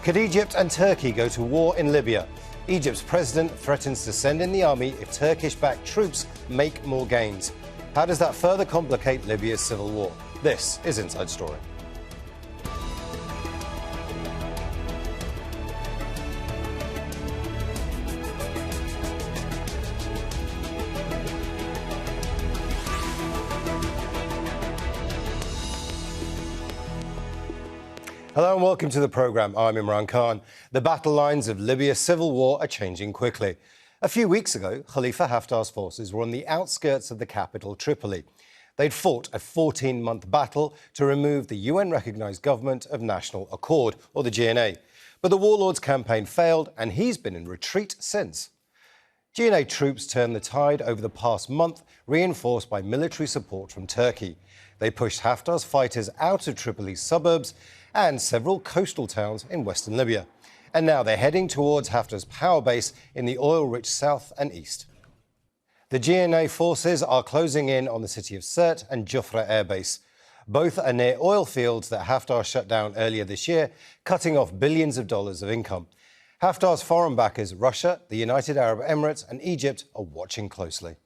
Could Egypt and Turkey go to war in Libya? Egypt's president threatens to send in the army if Turkish-backed troops make more gains. How does that further complicate Libya's civil war? This is Inside Story. Hello and welcome to the programme. I'm Imran Khan. The battle lines of Libya's civil war are changing quickly. A few weeks ago, Khalifa Haftar's forces were on the outskirts of the capital, Tripoli. They'd fought a 14-month battle to remove the UN-recognised Government of National Accord, or the GNA. But the warlord's campaign failed and he's been in retreat since. GNA troops turned the tide over the past month, reinforced by military support from Turkey. They pushed Haftar's fighters out of Tripoli's suburbs and several coastal towns in western Libya. And now they're heading towards Haftar's power base in the oil-rich south and east. The GNA forces are closing in on the city of Sirte and Jufra air base. Both are near oil fields that Haftar shut down earlier this year, cutting off billions of dollars of income. Haftar's foreign backers, Russia, the United Arab Emirates and Egypt, are watching closely.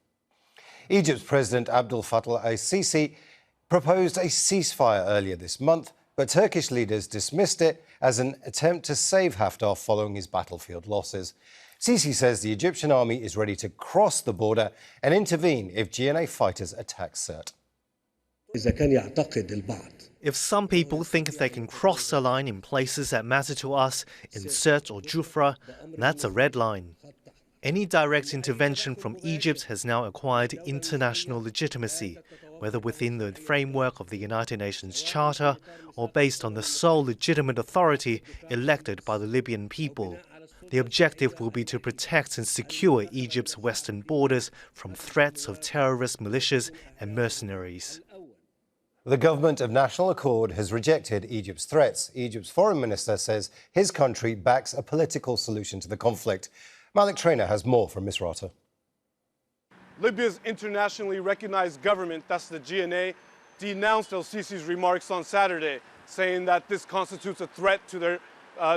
Egypt's President Abdel Fattah al-Sisi proposed a ceasefire earlier this month, but Turkish leaders dismissed it as an attempt to save Haftar following his battlefield losses. Sisi says the Egyptian army is ready to cross the border and intervene if GNA fighters attack Sirte. If some people think they can cross the line in places that matter to us, in Sirte or Jufra, that's a red line. Any direct intervention from Egypt has now acquired international legitimacy, whether within the framework of the United Nations Charter or based on the sole legitimate authority elected by the Libyan people. The objective will be to protect and secure Egypt's western borders from threats of terrorist militias and mercenaries. The Government of National Accord has rejected Egypt's threats. Egypt's foreign minister says his country backs a political solution to the conflict. Malik Trainer has more from Misrata. Libya's internationally recognized government, that's the GNA, denounced el-Sisi's remarks on Saturday, saying that this constitutes a threat to their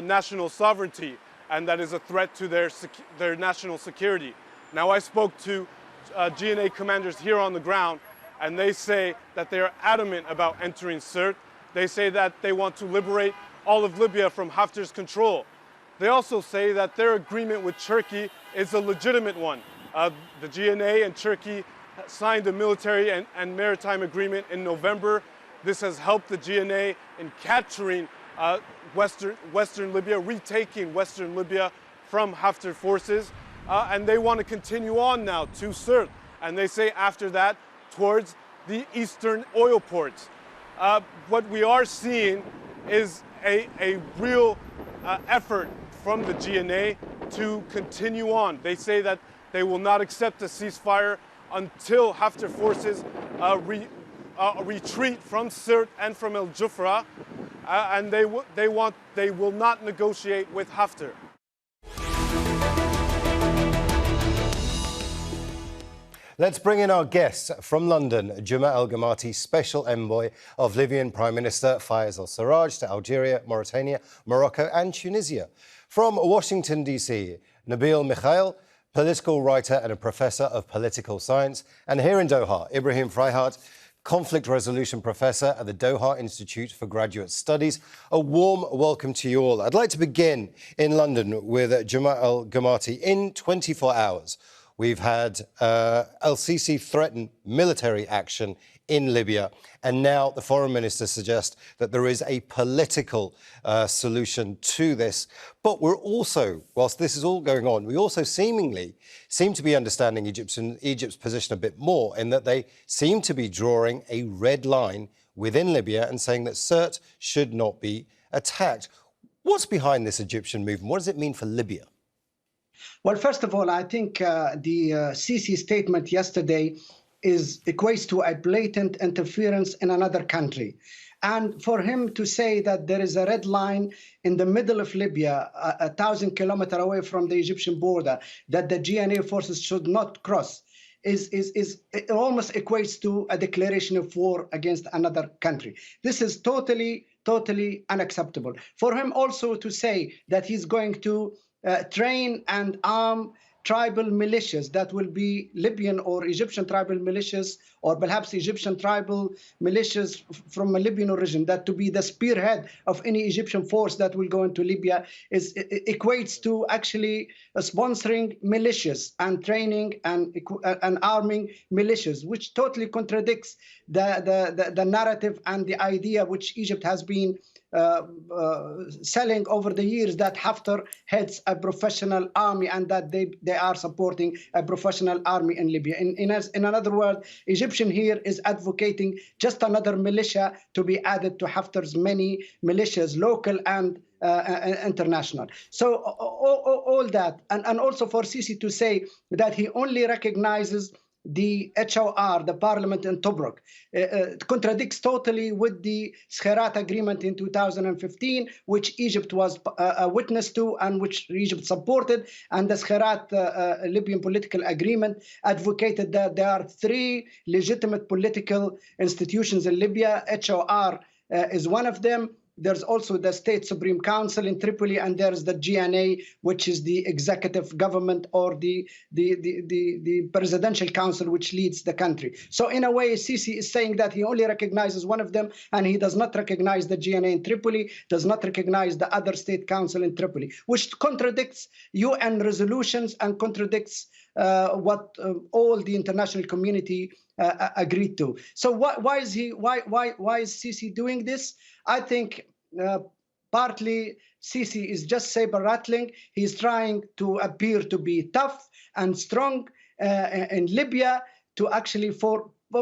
national sovereignty and that is a threat to their national security. Now, I spoke to GNA commanders here on the ground, and they say that they are adamant about entering Sirte. They say that they want to liberate all of Libya from Haftar's control. They also say that their agreement with Turkey is a legitimate one. The GNA and Turkey signed a military and maritime agreement in November. This has helped the GNA in capturing Western Libya, retaking Western Libya from Haftar forces. And they want to continue on now to Sirte. And they say after that, towards the eastern oil ports. What we are seeing is a real effort from the GNA to continue on. They say that they will not accept a ceasefire until Haftar forces retreat from Sirte and from El Jufra, and they will not negotiate with Haftar. Let's bring in our guest from London, Guma Gamaty, Special Envoy of Libyan Prime Minister Fayez al-Sarraj to Algeria, Mauritania, Morocco and Tunisia. From Washington, D.C., Nabil Mikhail, political writer and a professor of political science. And here in Doha, Ibrahim Freihat, conflict resolution professor at the Doha Institute for Graduate Studies. A warm welcome to you all. I'd like to begin in London with Guma Gamaty. In 24 hours, we've had el-Sisi threaten military action in Libya, and now the foreign minister suggests that there is a political solution to this. But we're also, whilst this is all going on, we also seemingly seem to be understanding Egypt's position a bit more, in that they seem to be drawing a red line within Libya and saying that Sirte should not be attacked. What's behind this Egyptian movement? What does it mean for Libya? Well, first of all, I think the Sisi statement yesterday equates to a blatant interference in another country. And for him to say that there is a red line in the middle of Libya, 1,000 kilometers away from the Egyptian border, that the GNA forces should not cross, it almost equates to a declaration of war against another country. This is totally totally unacceptable. For him also to say that he's going to train and arm tribal militias that will be Libyan or Egyptian tribal militias, or perhaps Egyptian tribal militias from a Libyan origin, that to be the spearhead of any Egyptian force that will go into Libya equates to actually sponsoring militias and training and arming militias, which totally contradicts the narrative and the idea which Egypt has been selling over the years, that Haftar heads a professional army and that they are supporting a professional army in Libya. In other words, Egyptian here is advocating just another militia to be added to Haftar's many militias, local and international. So all that, and also for Sisi to say that he only recognizes the HOR, the parliament in Tobruk, contradicts totally with the Sirte agreement in 2015, which Egypt was a witness to and which Egypt supported. And the Sirte Libyan political agreement advocated that there are 3 legitimate political institutions in Libya. HOR is one of them. There's also the State Supreme Council in Tripoli, and there's the GNA, which is the executive government or the presidential council, which leads the country. So in a way, Sisi is saying that he only recognizes one of them, and he does not recognize the GNA in Tripoli, does not recognize the other state council in Tripoli, which contradicts UN resolutions and contradicts what all the international community agreed to. So why is Sisi doing this? I think partly Sisi is just saber rattling. He's trying to appear to be tough and strong in Libya, to actually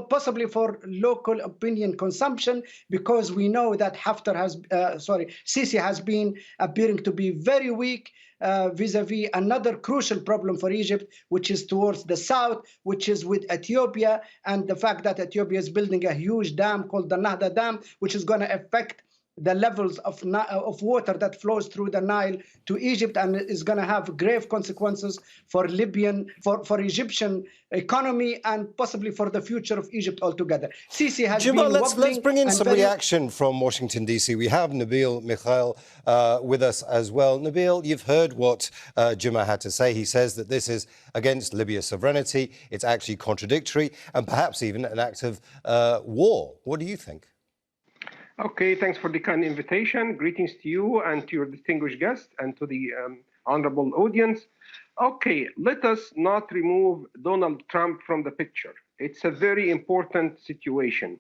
possibly for local opinion consumption, because we know that Sisi has been appearing to be very weak vis-a-vis another crucial problem for Egypt, which is towards the south, which is with Ethiopia, and the fact that Ethiopia is building a huge dam called the Nahda Dam, which is going to affect the levels of water that flows through the Nile to Egypt, and is going to have grave consequences for Egyptian economy and possibly for the future of Egypt altogether. Sisi has Guma, been let's bring in some reaction from Washington, D.C. We have Nabil, Mikhail with us as well. Nabil, you've heard what Guma had to say. He says that this is against Libya's sovereignty. It's actually contradictory and perhaps even an act of war. What do you think? Okay, thanks for the kind invitation. Greetings to you and to your distinguished guests and to the honorable audience. Okay, let us not remove Donald Trump from the picture. It's a very important situation.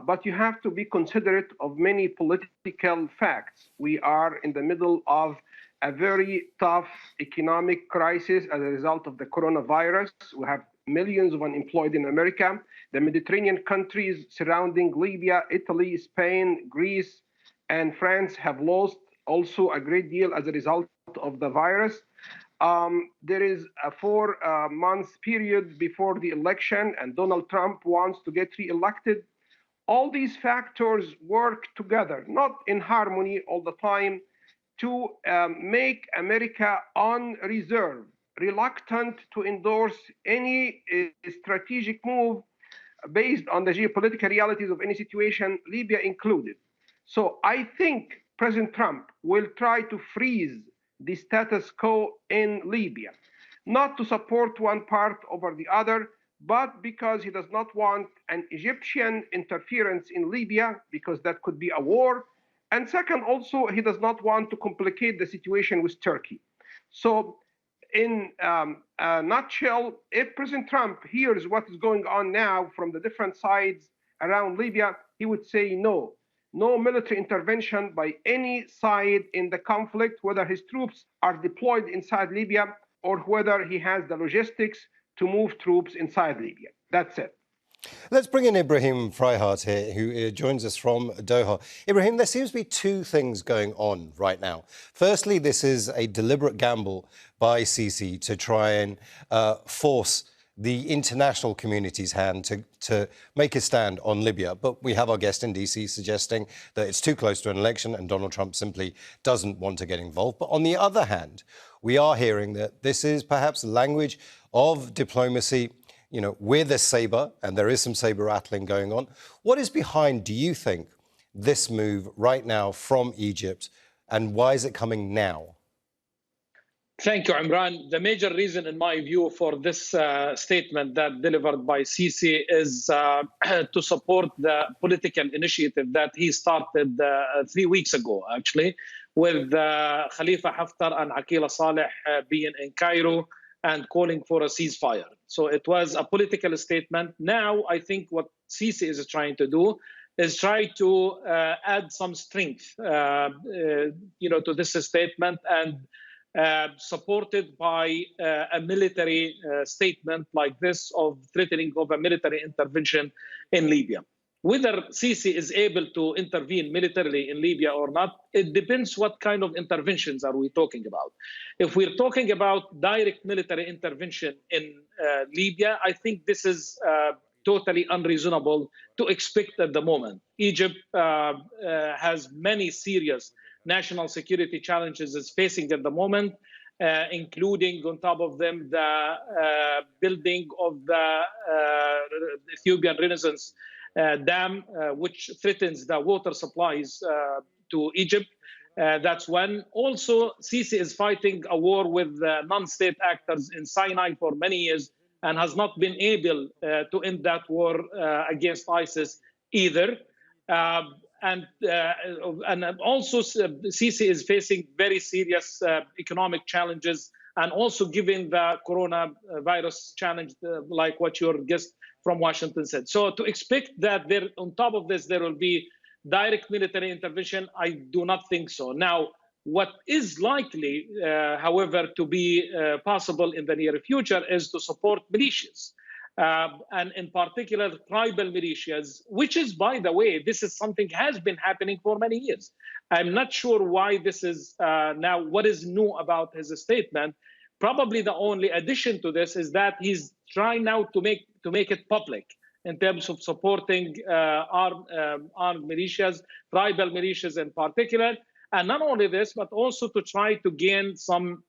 But you have to be considerate of many political facts. We are in the middle of a very tough economic crisis as a result of the coronavirus. We have millions of unemployed in America. The Mediterranean countries surrounding Libya, Italy, Spain, Greece, and France have lost also a great deal as a result of the virus. There is a 4-month period before the election, and Donald Trump wants to get re-elected. All these factors work together, not in harmony all the time, to make America on reserve, reluctant to endorse any strategic move based on the geopolitical realities of any situation, Libya included. So I think President Trump will try to freeze the status quo in Libya, not to support one part over the other, but because he does not want an Egyptian interference in Libya, because that could be a war. And second, also, he does not want to complicate the situation with Turkey. So in a nutshell, if President Trump hears what is going on now from the different sides around Libya, he would say no military intervention by any side in the conflict, whether his troops are deployed inside Libya or whether he has the logistics to move troops inside Libya. That's it. Let's bring in Ibrahim Freihat here, who joins us from Doha. Ibrahim, there seems to be 2 things going on right now. Firstly, this is a deliberate gamble by Sisi to try and force the international community's hand to make a stand on Libya. But we have our guest in DC suggesting that it's too close to an election and Donald Trump simply doesn't want to get involved. But on the other hand, we are hearing that this is perhaps language of diplomacy, with a saber, and there is some saber rattling going on. What is behind, do you think, this move right now from Egypt, and why is it coming now? Thank you, Imran. The major reason, in my view, for this statement that delivered by Sisi is to support the political initiative that he started 3 weeks ago, actually, with Khalifa Haftar and Aqila Saleh being in Cairo and calling for a ceasefire. So it was a political statement. Now, I think what Sisi is trying to do is try to add some strength, to this statement, and supported by a military statement like this of threatening of a military intervention in Libya. Whether Sisi is able to intervene militarily in Libya or not, it depends what kind of interventions are we talking about. If we're talking about direct military intervention in Libya, I think this is totally unreasonable to expect at the moment. Egypt has many serious national security challenges is facing at the moment, including on top of them the building of the Ethiopian Renaissance Dam, which threatens the water supplies to Egypt. That's one. Also, Sisi is fighting a war with non-state actors in Sinai for many years and has not been able to end that war against ISIS either. And also Sisi is facing very serious economic challenges, and also given the coronavirus challenge, like what your guest from Washington said. So to expect that there, on top of this, there will be direct military intervention, I do not think so. Now, what is likely, however, to be possible in the near future is to support militias. And in particular, tribal militias, which is, by the way, this is something has been happening for many years. I'm not sure why this is now, what is new about his statement. Probably the only addition to this is that he's trying now to make it public in terms of supporting armed militias, tribal militias in particular. And not only this, but also to try to gain some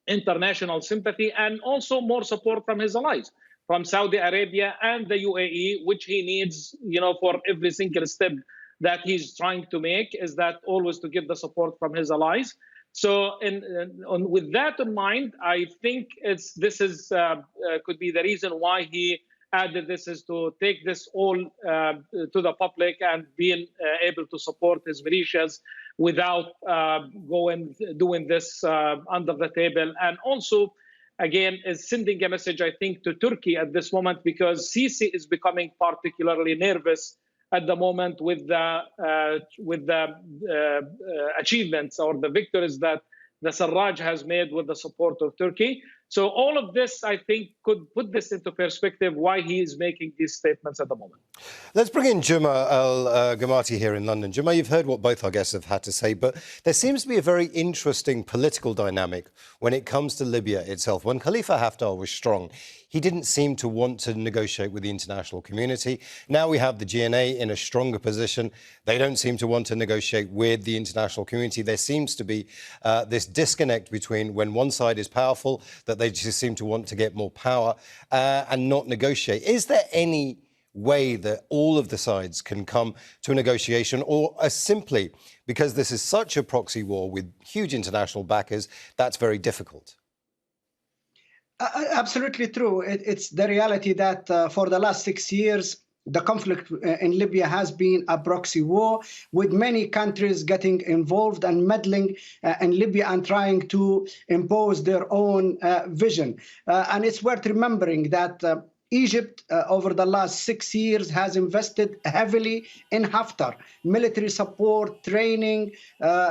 international sympathy and also more support from his allies, from Saudi Arabia and the UAE, which he needs, for every single step that he's trying to make, is that always to get the support from his allies. So with that in mind, I think this is could be the reason why he added this, is to take this all to the public and being able to support his militias without doing this under the table. And also, again, is sending a message, I think, to Turkey at this moment, because Sisi is becoming particularly nervous at the moment with the achievements or the victories that the Sarraj has made with the support of Turkey. So all of this, I think, could put this into perspective why he is making these statements at the moment. Let's bring in Guma Gamaty here in London. Guma, you've heard what both our guests have had to say, but there seems to be a very interesting political dynamic when it comes to Libya itself. When Khalifa Haftar was strong, he didn't seem to want to negotiate with the international community. Now we have the GNA in a stronger position. They don't seem to want to negotiate with the international community. There seems to be this disconnect between when one side is powerful, that they just seem to want to get more power and not negotiate. Is there any way that all of the sides can come to a negotiation, or simply because this is such a proxy war with huge international backers, that's very difficult? Absolutely true. It's the reality that for the last 6 years, the conflict in Libya has been a proxy war, with many countries getting involved and meddling in Libya and trying to impose their own vision. And it's worth remembering that Egypt, over the last 6 years, has invested heavily in Haftar. Military support, training,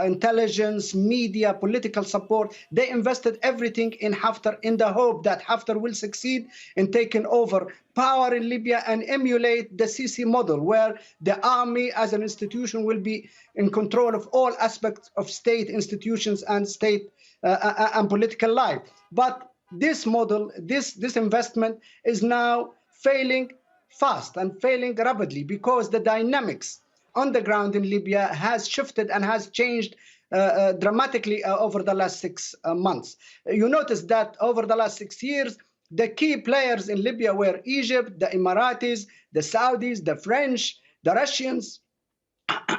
intelligence, media, political support. They invested everything in Haftar in the hope that Haftar will succeed in taking over power in Libya and emulate the Sisi model, where the army as an institution will be in control of all aspects of state institutions and state and political life. But this model, this investment is now failing fast and failing rapidly, because the dynamics on the ground in Libya has shifted and has changed dramatically over the last 6 months. You notice that over the last 6 years, the key players in Libya were Egypt, the Emiratis, the Saudis, the French, the Russians,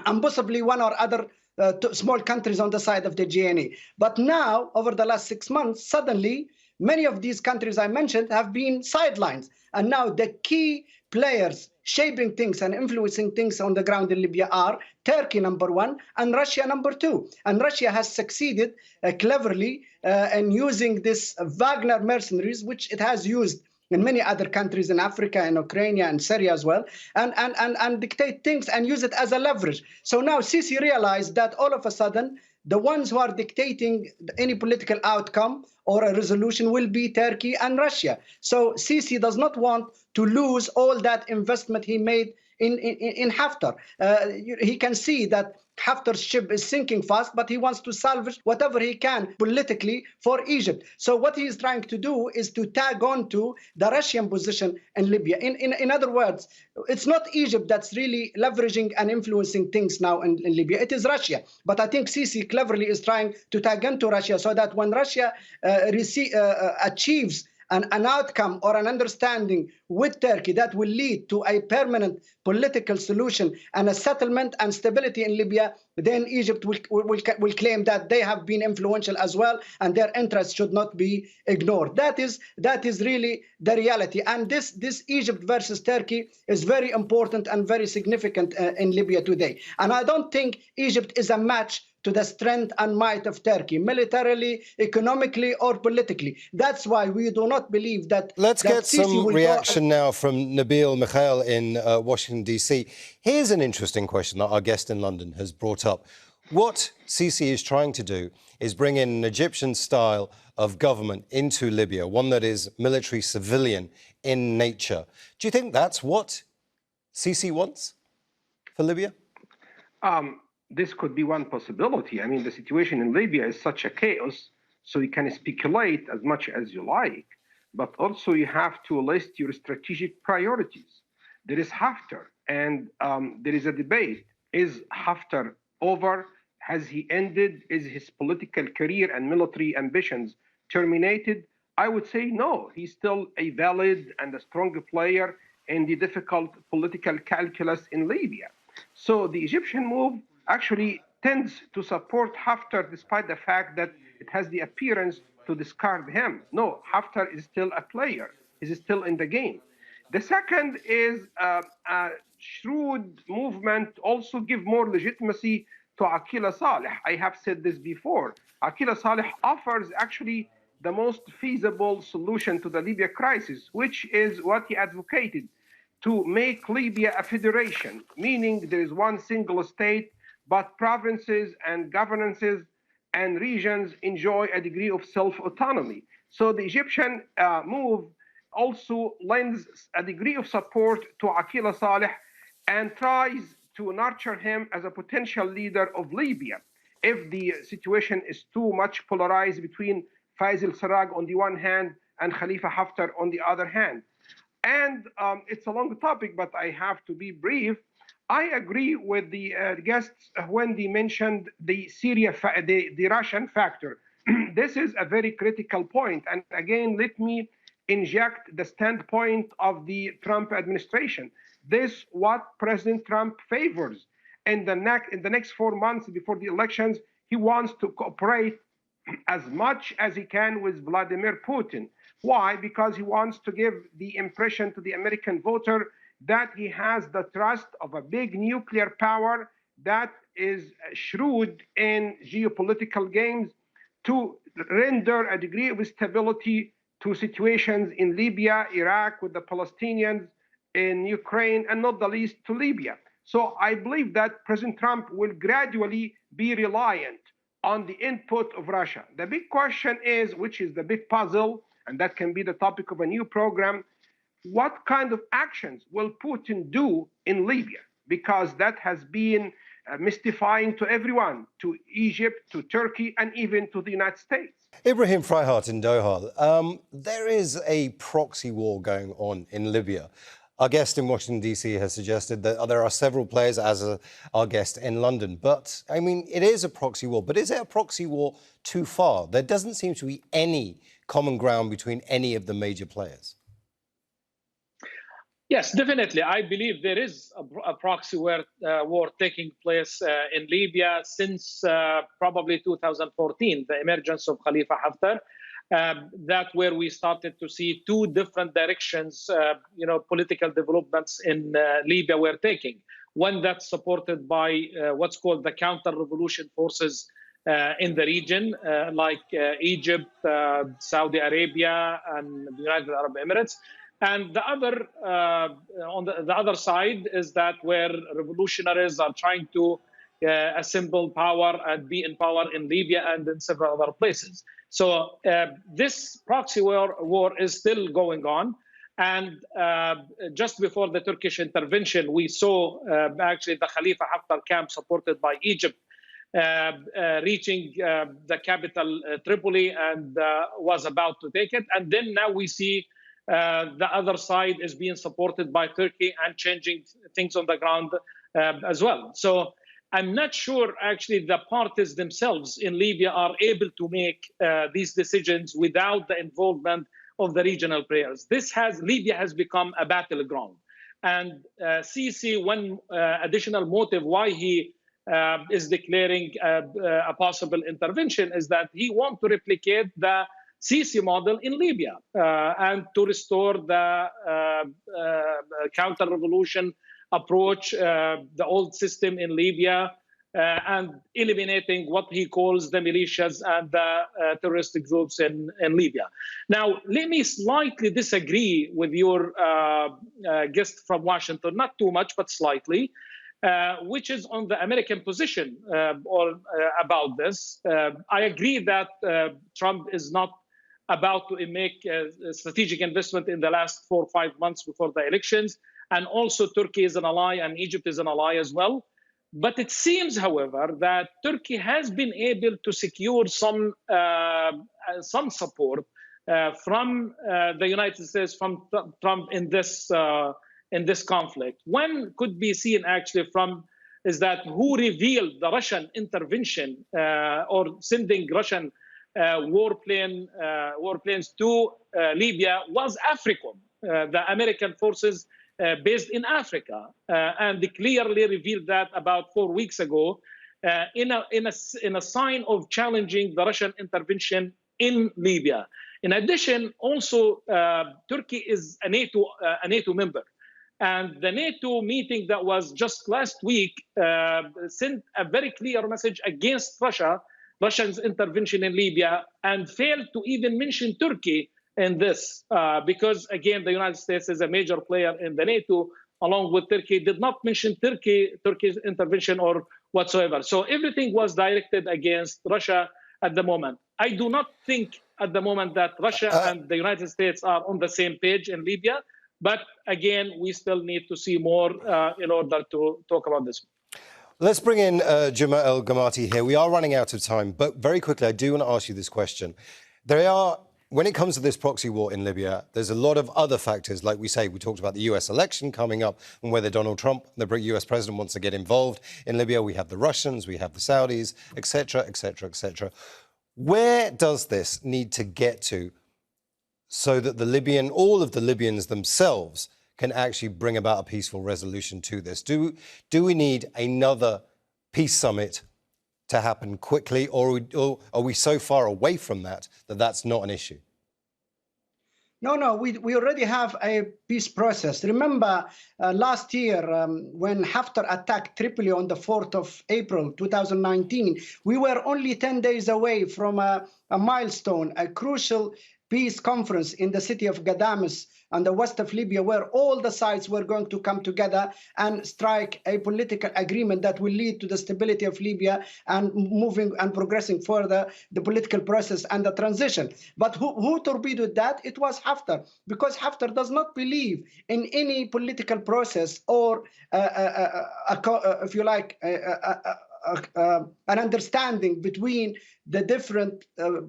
and possibly one or other small countries on the side of the GNA. But now, over the last 6 months, suddenly, many of these countries I mentioned have been sidelined. And now the key players shaping things and influencing things on the ground in Libya are Turkey, number one, and Russia, number two. And Russia has succeeded cleverly in using this Wagner mercenaries, which it has used in many other countries in Africa and Ukraine and Syria as well, and dictate things and use it as a leverage. So now Sisi realized that all of a sudden, the ones who are dictating any political outcome or a resolution will be Turkey and Russia. So Sisi does not want to lose all that investment he made in Haftar. He can see that Haftar's ship is sinking fast, but he wants to salvage whatever he can politically for Egypt. So what he is trying to do is to tag on to the Russian position in Libya. In other words, it's not Egypt that's really leveraging and influencing things now in Libya. It is Russia. But I think Sisi cleverly is trying to tag into Russia so that when Russia achieves an outcome or an understanding with Turkey that will lead to a permanent political solution and a settlement and stability in Libya, then Egypt will claim that they have been influential as well and their interests should not be ignored. That is really the reality. And this Egypt versus Turkey is very important and very significant in Libya today. And I don't think Egypt is a match to the strength and might of Turkey, militarily, economically, or politically. That's why we do not believe that... Let's get some reaction now from Nabil, Mikhail in Washington, D.C. Here's an interesting question that our guest in London has brought up. What Sisi is trying to do is bring in an Egyptian style of government into Libya, one that is military civilian in nature. Do you think that's what Sisi wants for Libya? This could be one possibility. I mean, the situation in Libya is such a chaos, so you can speculate as much as you like, but also you have to list your strategic priorities. There is Haftar, and there is a debate. Is Haftar over? Has he ended? Is his political career and military ambitions terminated? I would say no. He's still a valid and a strong player in the difficult political calculus in Libya. So the Egyptian move actually tends to support Haftar despite the fact that it has the appearance to discard him. No, Haftar is still a player. He's still in the game. The second is a shrewd movement also give more legitimacy to Aqila Saleh. I have said this before. Aqila Saleh offers actually the most feasible solution to the Libya crisis, which is what he advocated, to make Libya a federation, meaning there is one single state, but provinces and governances and regions enjoy a degree of self-autonomy. So the Egyptian move also lends a degree of support to Aqila Saleh and tries to nurture him as a potential leader of Libya. If the situation is too much polarized between Fayez al-Sarraj on the one hand and Khalifa Haftar on the other hand. And it's a long topic, but I have to be brief. I agree with the guests when they mentioned the Russian factor. This is a very critical point. And again, let me inject the standpoint of the Trump administration. This what President Trump favors. In the next 4 months before the elections, he wants to cooperate as much as he can with Vladimir Putin. Why? Because he wants to give the impression to the American voter that he has the trust of a big nuclear power that is shrewd in geopolitical games to render a degree of stability to situations in Libya, Iraq, with the Palestinians, in Ukraine, and not the least to Libya. So I believe that President Trump will gradually be reliant on the input of Russia. The big question is, which is the big puzzle, and that can be the topic of a new program, what kind of actions will Putin do in Libya? Because that has been mystifying to everyone, to Egypt, to Turkey, and even to the United States. Ibrahim Freihat in Doha. There is a proxy war going on in Libya. Our guest in Washington, D.C. has suggested that there are several players, as our guest in London. But, I mean, it is a proxy war. But is it a proxy war too far? There doesn't seem to be any common ground between any of the major players. Yes, definitely. I believe there is a proxy war taking place in Libya since probably 2014, the emergence of Khalifa Haftar. That where we started to see two different directions, political developments in Libya were taking. One that's supported by what's called the counter-revolution forces in the region, like Egypt, Saudi Arabia, and the United Arab Emirates. And the other, on the other side, is that where revolutionaries are trying to assemble power and be in power in Libya and in several other places. So this proxy war is still going on. And just before the Turkish intervention, we saw actually the Khalifa Haftar camp supported by Egypt reaching the capital Tripoli and was about to take it. And then now we see the other side is being supported by Turkey and changing things on the ground as well. So I'm not sure actually the parties themselves in Libya are able to make these decisions without the involvement of the regional players. Libya has become a battleground. And Sisi, one additional motive why he is declaring a possible intervention is that he wants to replicate the Sisi model in Libya and to restore the counter-revolution approach, the old system in Libya, and eliminating what he calls the militias and the terroristic groups in Libya. Now, let me slightly disagree with your guest from Washington, not too much, but slightly, which is on the American position about this. I agree that Trump is not about to make a strategic investment in the last 4 or 5 months before the elections. And also Turkey is an ally and Egypt is an ally as well. But it seems, however, that Turkey has been able to secure some support from the United States, from Trump in this conflict. One could be seen actually from is that who revealed the Russian intervention or sending Russian warplanes to Libya was AFRICOM, the American forces based in Africa, and they clearly revealed that about 4 weeks ago in a sign of challenging the Russian intervention in Libya. In addition, also Turkey is a NATO member, and the NATO meeting that was just last week sent a very clear message against Russia's intervention in Libya, and failed to even mention Turkey in this, because again, the United States is a major player in the NATO, along with Turkey, did not mention Turkey's intervention or whatsoever. So everything was directed against Russia at the moment. I do not think at the moment that Russia and the United States are on the same page in Libya, but again, we still need to see more in order to talk about this. Let's bring in Guma Gamaty here. We are running out of time, but very quickly, I do want to ask you this question. When it comes to this proxy war in Libya, there's a lot of other factors. Like we talked about the US election coming up and whether Donald Trump, the US president, wants to get involved in Libya. We have the Russians, we have the Saudis, etc., etc., etc. Where does this need to get to so that all of the Libyans themselves can actually bring about a peaceful resolution to this? Do we need another peace summit to happen quickly, or are we so far away from that that's not an issue? No, we already have a peace process. Remember last year when Haftar attacked Tripoli on the 4th of April 2019, we were only 10 days away from a milestone, a crucial peace conference in the city of Ghadames on the west of Libya, where all the sides were going to come together and strike a political agreement that will lead to the stability of Libya and moving and progressing further the political process and the transition. But who torpedoed that? It was Haftar, because Haftar does not believe in any political process or, if you like, an understanding between the different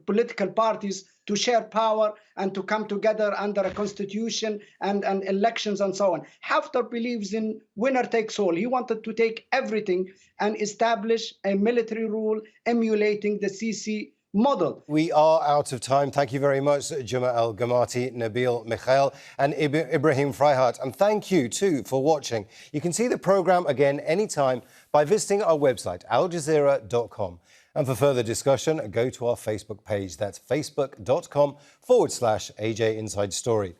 political parties to share power and to come together under a constitution and elections and so on. Haftar believes in winner takes all. He wanted to take everything and establish a military rule emulating the Sisi model. We are out of time. Thank you very much, Guma Gamaty, Nabil, Mikhail and Ibrahim Freihat. And thank you, too, for watching. You can see the programme again anytime by visiting our website, aljazeera.com. And for further discussion, go to our Facebook page. That's facebook.com/AJ Inside Story.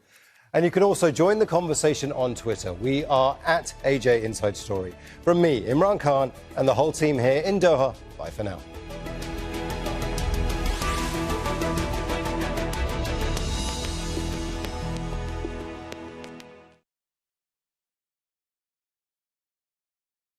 And you can also join the conversation on Twitter. We are at AJ Inside Story. From me, Imran Khan, and the whole team here in Doha, bye for now.